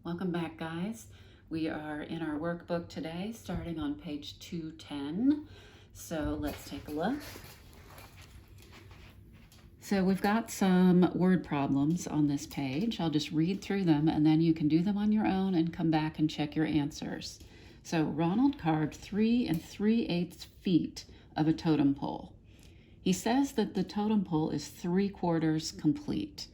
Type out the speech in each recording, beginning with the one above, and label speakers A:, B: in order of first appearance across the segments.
A: Welcome back, guys. We are in our workbook today, starting on page 210. So let's take a look. So we've got some word problems on this page. I'll just read through them and then you can do them on your own and come back and check your answers. So Ronald carved 3 3/8 feet of a totem pole. He says that the totem pole is 3/4 complete.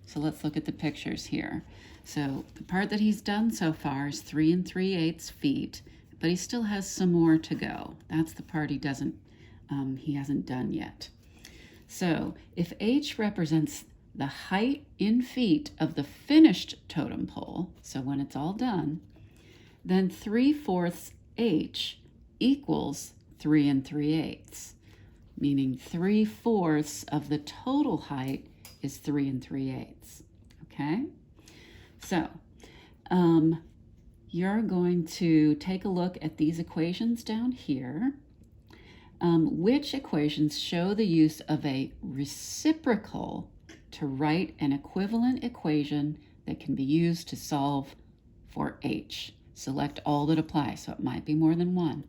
A: So let's look at the pictures here. So the part that he's done so far is 3 3/8 feet, but he still has some more to go. That's the part he hasn't done yet. So if H represents the height in feet of the finished totem pole, so when it's all done, then 3/4 H equals 3 3/8, meaning 3/4 of the total height is 3 3/8. Okay? So, you're going to take a look at these equations down here. Which equations show the use of a reciprocal to write an equivalent equation that can be used to solve for H? Select all that apply, so it might be more than one.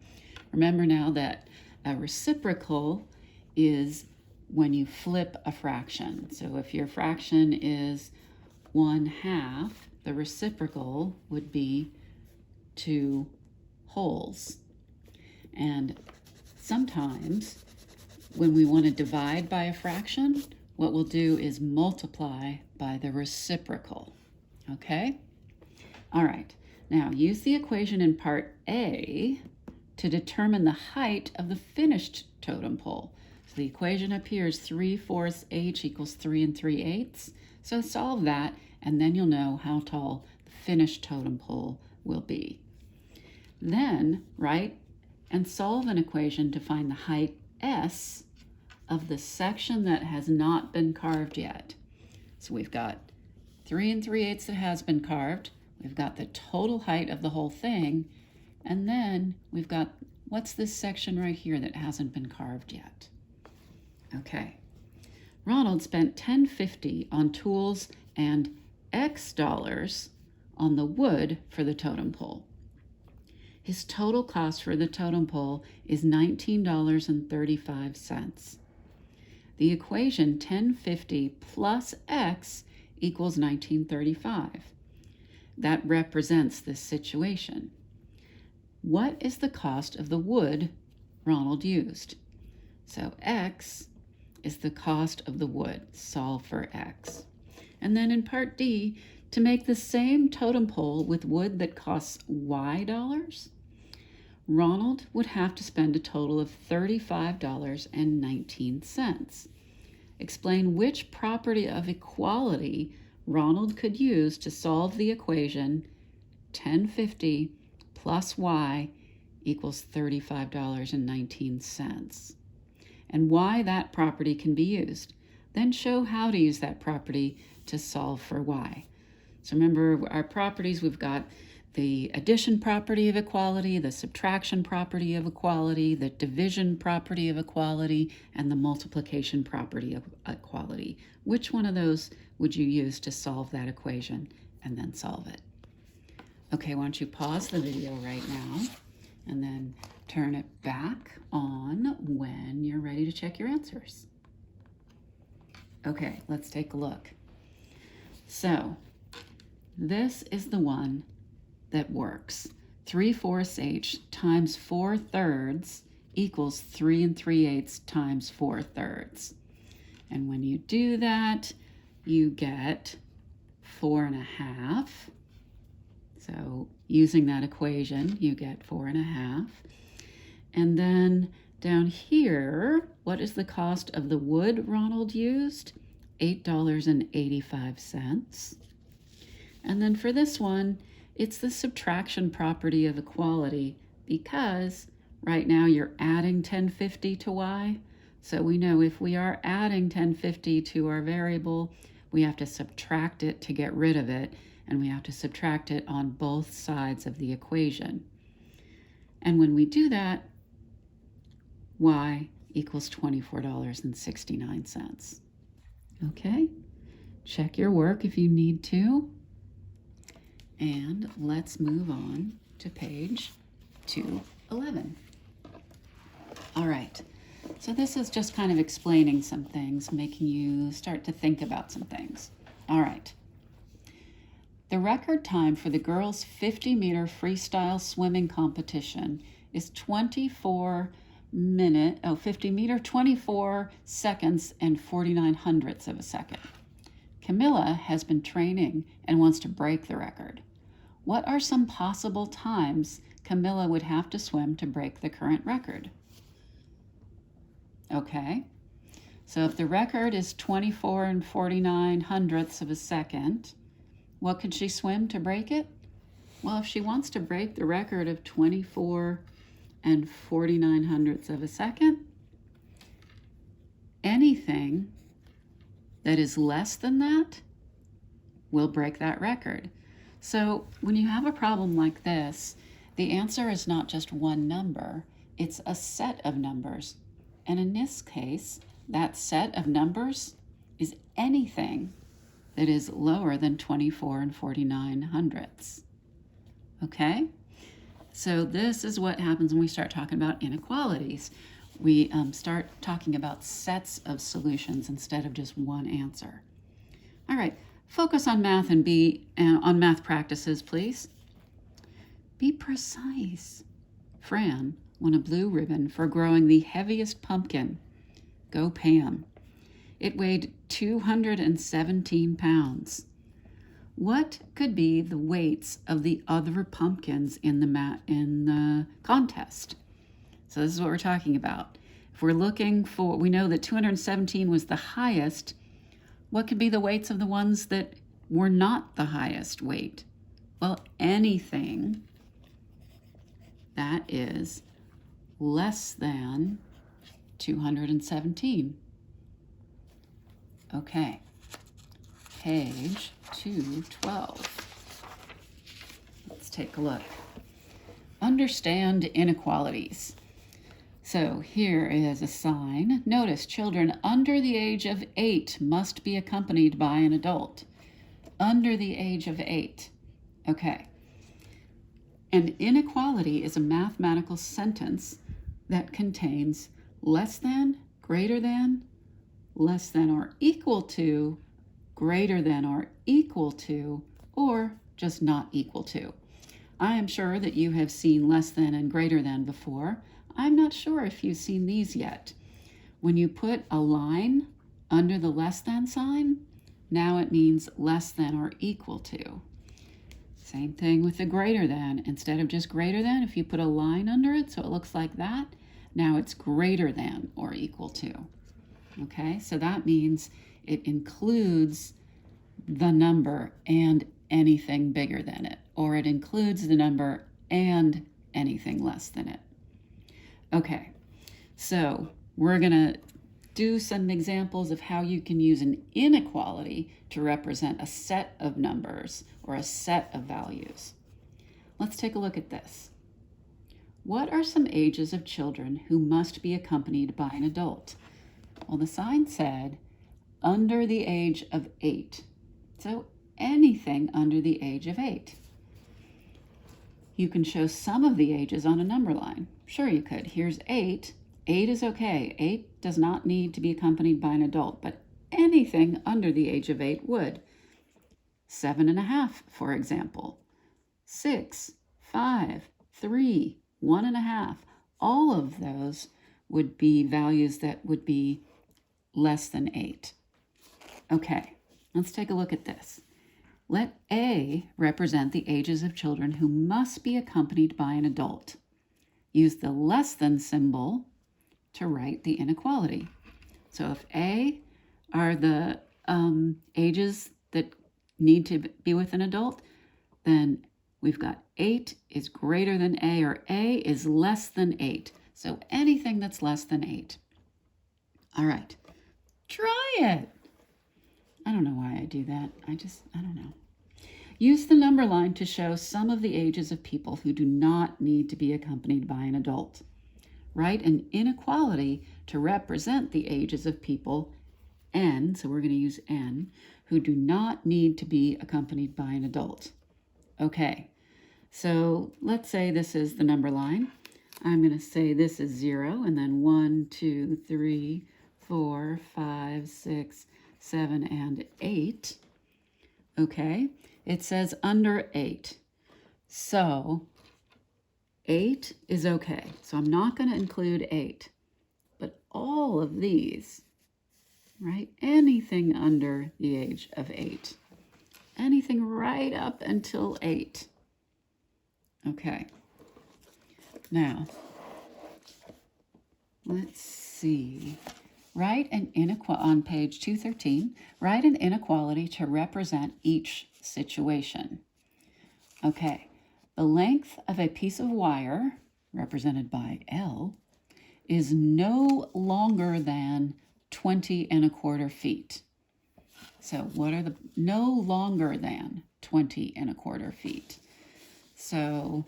A: Remember now that a reciprocal is when you flip a fraction. So if your fraction is 1/2, the reciprocal would be 2 wholes. And sometimes when we want to divide by a fraction, what we'll do is multiply by the reciprocal. Okay? All right. Now use the equation in part A to determine the height of the finished totem pole. So the equation up here is 3/4 H equals 3 3/8. So solve that, and then you'll know how tall the finished totem pole will be. Then write and solve an equation to find the height S of the section that has not been carved yet. So we've got 3 3/8 that has been carved. We've got the total height of the whole thing. And then we've got, what's this section right here that hasn't been carved yet? Okay. Ronald spent $10.50 on tools and $X on the wood for the totem pole. His total cost for the totem pole is $19.35. The equation 1050 plus X equals 1935. That represents this situation. What is the cost of the wood Ronald used? So X is the cost of the wood. Solve for X. And then in part D, to make the same totem pole with wood that costs Y dollars, Ronald would have to spend a total of $35.19. Explain which property of equality Ronald could use to solve the equation 1050 plus Y equals $35.19, and why that property can be used. Then show how to use that property to solve for Y. So remember our properties, we've got the addition property of equality, the subtraction property of equality, the division property of equality, and the multiplication property of equality. Which one of those would you use to solve that equation and then solve it? Okay, why don't you pause the video right now and then turn it back on when you're ready to check your answers. Okay, let's take a look. So this is the one that works. 3/4 H times 4/3 equals 3 3/8 times 4/3. And when you do that, you get 4.5. So using that equation, you get 4.5. And then down here, what is the cost of the wood Ronald used? $8.85. And then for this one, it's the subtraction property of equality because right now you're adding 1050 to Y. So we know if we are adding 1050 to our variable, we have to subtract it to get rid of it, and we have to subtract it on both sides of the equation. And when we do that, Y equals $24.69. Okay, check your work if you need to. And let's move on to page 211. All right, so this is just kind of explaining some things, making you start to think about some things. All right. The record time for the girls' 50-meter freestyle swimming competition is 50 meter, 24 seconds and 49 hundredths of a second. Camilla has been training and wants to break the record. What are some possible times Camilla would have to swim to break the current record? Okay, so if the record is 24 and 49 hundredths of a second, what could she swim to break it? Well, if she wants to break the record of 24 and 49 hundredths of a second, anything that is less than that will break that record. So when you have a problem like this, the answer is not just one number, it's a set of numbers. And in this case, that set of numbers is anything that is lower than 24 and 49 hundredths. Okay? So this is what happens when we start talking about inequalities. We start talking about sets of solutions instead of just one answer. All right, focus on math and on math practices, please. Be precise. Fran won a blue ribbon for growing the heaviest pumpkin. Go Pam. It weighed 217 pounds. What could be the weights of the other pumpkins in the contest? So this is what we're talking about. If we're looking for, we know that 217 was the highest. What could be the weights of the ones that were not the highest weight? Well, anything that is less than 217. Okay, page 212. Let's take a look. Understand inequalities. So here is a sign. Notice children under the age of 8 must be accompanied by an adult. Under the age of 8. Okay. An inequality is a mathematical sentence that contains less than, greater than, less than or equal to, greater than or equal to, or just not equal to. I am sure that you have seen less than and greater than before. I'm not sure if you've seen these yet. When you put a line under the less than sign, now it means less than or equal to. Same thing with the greater than. Instead of just greater than, if you put a line under it so it looks like that, now it's greater than or equal to. Okay, so that means it includes the number and anything bigger than it, or it includes the number and anything less than it. Okay, so we're going to do some examples of how you can use an inequality to represent a set of numbers or a set of values. Let's take a look at this. What are some ages of children who must be accompanied by an adult? Well, the sign said under the age of 8. So anything under the age of 8. You can show some of the ages on a number line. Sure you could. Here's 8. 8 is okay. 8 does not need to be accompanied by an adult, but anything under the age of 8 would. 7.5, for example. 6, 5, 3, 1.5. All of those would be values that would be less than 8. Okay, let's take a look at this. Let A represent the ages of children who must be accompanied by an adult. Use the less than symbol to write the inequality. So if A are the ages that need to be with an adult, then we've got 8 is greater than A, or A is less than 8. So anything that's less than 8. All right, try it. I don't know why I do that. I don't know. Use the number line to show some of the ages of people who do not need to be accompanied by an adult. Write an inequality to represent the ages of people, N, so we're going to use N, who do not need to be accompanied by an adult. Okay, so let's say this is the number line. I'm going to say this is 0, and then 1, 2, 3, 4, 5, 6, 7, and 8. Okay, it says under 8. So 8 is okay. So I'm not going to include 8. But all of these, right? Anything under the age of 8. Anything right up until 8. Okay. Now, let's see. Write an inequality on page 213. Write an inequality to represent each situation. Okay. The length of a piece of wire, represented by L, is no longer than 20¼ feet. So what are the no longer than 20¼ feet? So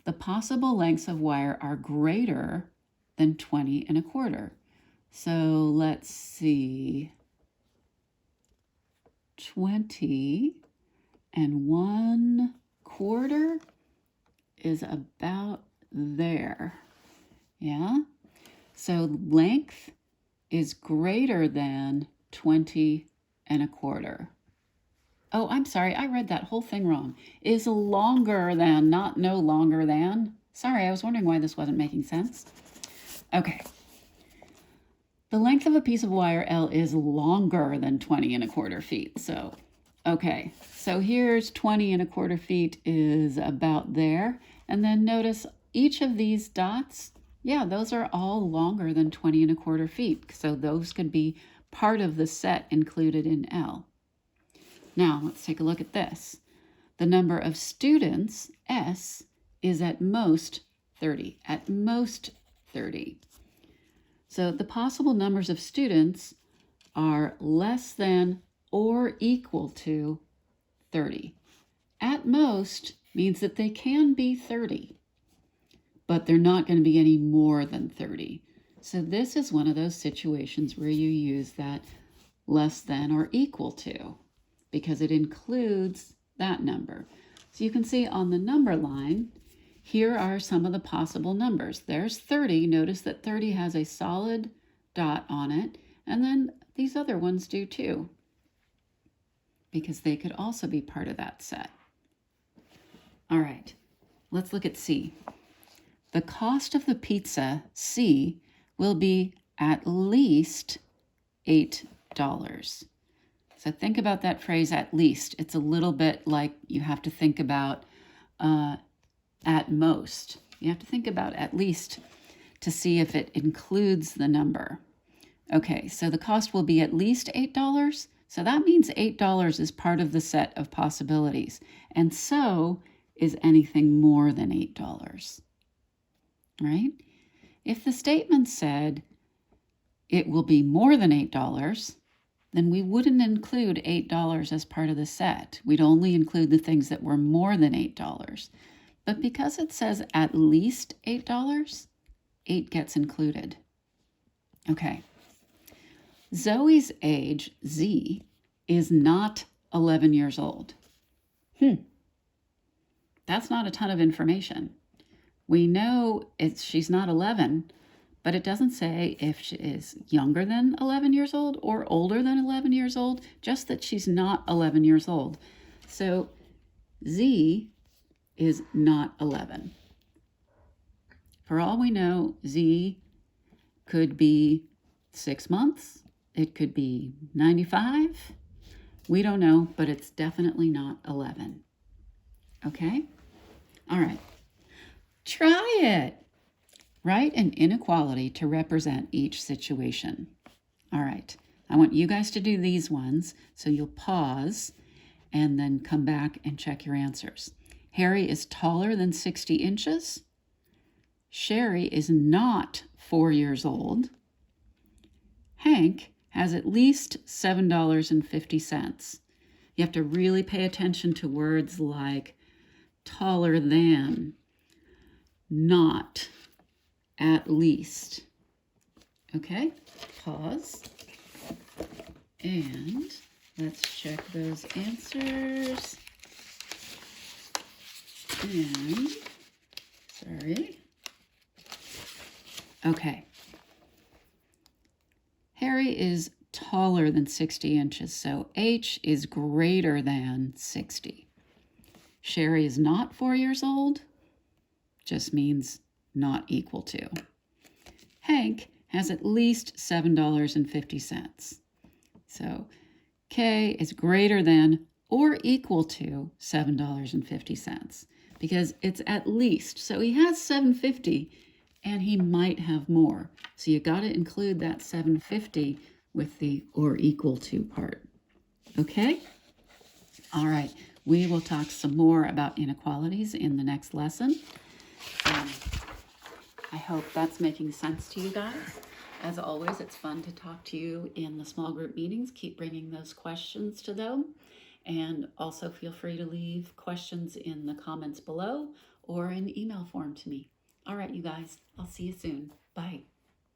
A: the possible lengths of wire are greater than 20¼ So let's see. 20¼ is about there. Yeah? So length is greater than 20¼ Oh, I'm sorry, I read that whole thing wrong. Is longer than, not no longer than. Sorry, I was wondering why this wasn't making sense. Okay. The length of a piece of wire L is longer than 20¼ feet. So, okay. So here's 20¼ feet is about there. And then notice each of these dots, yeah, those are all longer than 20¼ feet. So those could be part of the set included in L. Now, let's take a look at this. The number of students, S, is at most 30. At most 30. So the possible numbers of students are less than or equal to 30. At most means that they can be 30, but they're not going to be any more than 30. So this is one of those situations where you use that less than or equal to, because it includes that number. So you can see on the number line, here are some of the possible numbers. There's 30. Notice that 30 has a solid dot on it, and then these other ones do too, because they could also be part of that set. All right, let's look at C. The cost of the pizza, C, will be at least $8. So think about that phrase, at least. It's a little bit like you have to think about at most. You have to think about at least to see if it includes the number. Okay, so the cost will be at least $8. So that means $8 is part of the set of possibilities. And so is anything more than $8, right? If the statement said it will be more than $8, then we wouldn't include $8 as part of the set. We'd only include the things that were more than $8. But because it says at least $8, 8 gets included. Okay. Zoe's age, Z, is not 11 years old. That's not a ton of information. We know she's not 11, but it doesn't say if she is younger than 11 years old or older than 11 years old, just that she's not 11 years old. So Z is not 11. For all we know, Z could be 6 months. It could be 95. We don't know, but it's definitely not 11. Okay? All right. Try it. Write an inequality to represent each situation. All right. I want you guys to do these ones, so you'll pause and then come back and check your answers. Harry is taller than 60 inches. Sherry is not 4 years old. Hank has at least $7.50. You have to really pay attention to words like taller than, not, at least. Okay, pause. And let's check those answers. And, sorry. Okay. Harry is taller than 60 inches, so H is greater than 60. Sherry is not 4 years old, just means not equal to. Hank has at least $7.50. So K is greater than or equal to $7.50 because it's at least. So he has $7.50 and he might have more. So you got to include that $7.50 with the or equal to part. Okay? All right. We will talk some more about inequalities in the next lesson. I hope that's making sense to you guys. As always, it's fun to talk to you in the small group meetings. Keep bringing those questions to them. And also feel free to leave questions in the comments below or in email form to me. All right, you guys, I'll see you soon. Bye.